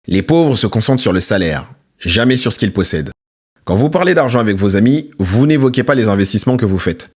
Les pauvres se concentrent sur le salaire, jamais sur ce qu'ils possèdent. Quand vous parlez d'argent avec vos amis, vous n'évoquez pas les investissements que vous faites.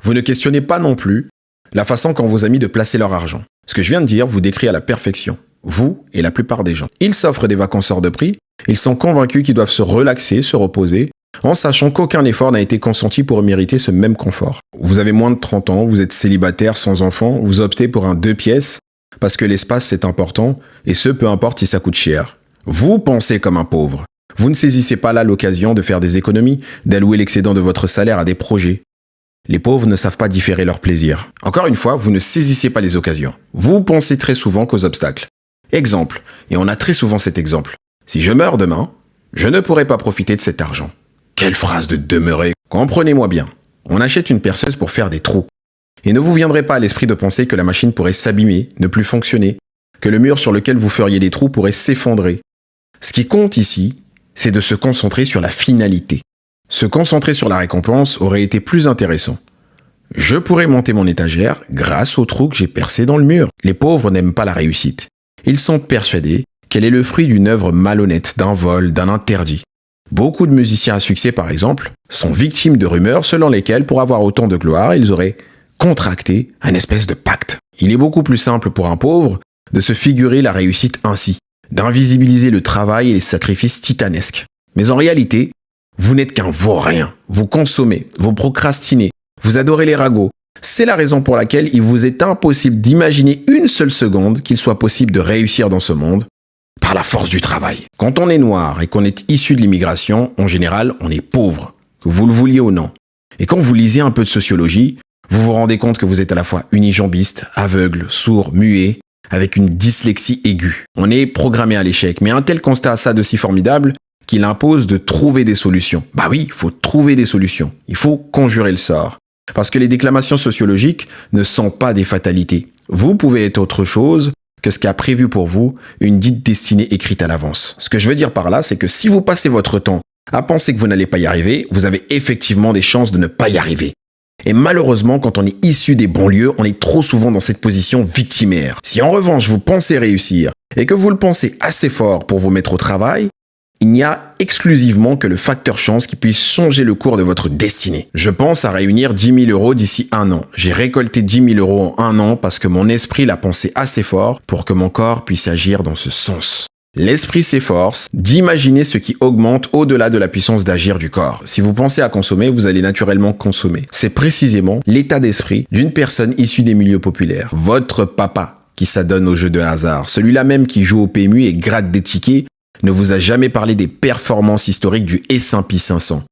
Vous ne questionnez pas non plus la façon qu'ont vos amis de placer leur argent. Ce que je viens de dire vous décrit à la perfection. Vous et la plupart des gens. Ils s'offrent des vacances hors de prix, ils sont convaincus qu'ils doivent se relaxer, se reposer, en sachant qu'aucun effort n'a été consenti pour mériter ce même confort. Vous avez moins de 30 ans, vous êtes célibataire, sans enfant, vous optez pour un 2 pièces, parce que l'espace c'est important, et ce peu importe si ça coûte cher. Vous pensez comme un pauvre. Vous ne saisissez pas là l'occasion de faire des économies, d'allouer l'excédent de votre salaire à des projets. Les pauvres ne savent pas différer leur plaisir. Encore une fois, vous ne saisissez pas les occasions. Vous pensez très souvent qu'aux obstacles. Exemple, et on a très souvent cet exemple. Si je meurs demain, je ne pourrai pas profiter de cet argent. Quelle phrase de demeurer. Comprenez-moi bien. On achète une perceuse pour faire des trous. Et ne vous viendrait pas à l'esprit de penser que la machine pourrait s'abîmer, ne plus fonctionner, que le mur sur lequel vous feriez des trous pourrait s'effondrer. Ce qui compte ici, c'est de se concentrer sur la finalité. Se concentrer sur la récompense aurait été plus intéressant. Je pourrais monter mon étagère grâce au trou que j'ai percé dans le mur. Les pauvres n'aiment pas la réussite. Ils sont persuadés qu'elle est le fruit d'une œuvre malhonnête, d'un vol, d'un interdit. Beaucoup de musiciens à succès, par exemple, sont victimes de rumeurs selon lesquelles, pour avoir autant de gloire, ils auraient contracté un espèce de pacte. Il est beaucoup plus simple pour un pauvre de se figurer la réussite ainsi, d'invisibiliser le travail et les sacrifices titanesques. Mais en réalité, vous n'êtes qu'un vaurien. Vous consommez, vous procrastinez, vous adorez les ragots. C'est la raison pour laquelle il vous est impossible d'imaginer une seule seconde qu'il soit possible de réussir dans ce monde par la force du travail. Quand on est noir et qu'on est issu de l'immigration, en général, on est pauvre, que vous le vouliez ou non. Et quand vous lisez un peu de sociologie, vous vous rendez compte que vous êtes à la fois unijambiste, aveugle, sourd, muet, avec une dyslexie aiguë. On est programmé à l'échec, mais un tel constat a ça de si formidable qu'il impose de trouver des solutions. Bah oui, il faut trouver des solutions. Il faut conjurer le sort. Parce que les déclamations sociologiques ne sont pas des fatalités. Vous pouvez être autre chose que ce qu'a prévu pour vous une dite destinée écrite à l'avance. Ce que je veux dire par là, c'est que si vous passez votre temps à penser que vous n'allez pas y arriver, vous avez effectivement des chances de ne pas y arriver. Et malheureusement, quand on est issu des banlieues, on est trop souvent dans cette position victimaire. Si en revanche vous pensez réussir et que vous le pensez assez fort pour vous mettre au travail, il n'y a exclusivement que le facteur chance qui puisse changer le cours de votre destinée. Je pense à réunir 10 000 euros d'ici 1 an. J'ai récolté 10 000 euros en 1 an parce que mon esprit l'a pensé assez fort pour que mon corps puisse agir dans ce sens. L'esprit s'efforce d'imaginer ce qui augmente au-delà de la puissance d'agir du corps. Si vous pensez à consommer, vous allez naturellement consommer. C'est précisément l'état d'esprit d'une personne issue des milieux populaires. Votre papa qui s'adonne aux jeux de hasard, celui-là même qui joue au PMU et gratte des tickets, ne vous a jamais parlé des performances historiques du S&P 500.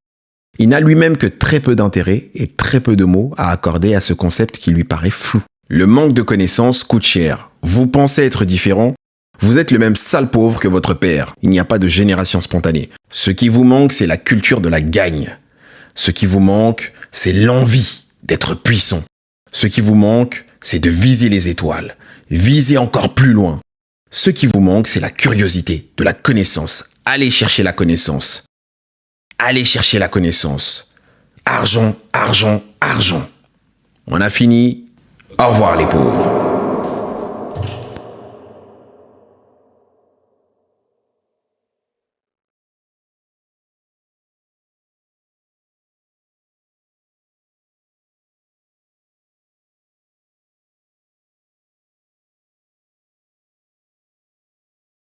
Il n'a lui-même que très peu d'intérêt et très peu de mots à accorder à ce concept qui lui paraît flou. Le manque de connaissances coûte cher. Vous pensez être différent? Vous êtes le même sale pauvre que votre père. Il n'y a pas de génération spontanée. Ce qui vous manque, c'est la culture de la gagne. Ce qui vous manque, c'est l'envie d'être puissant. Ce qui vous manque, c'est de viser les étoiles. Viser encore plus loin. Ce qui vous manque, c'est la curiosité, de la connaissance. Allez chercher la connaissance. Allez chercher la connaissance. Argent, argent, argent. On a fini. Au revoir les pauvres.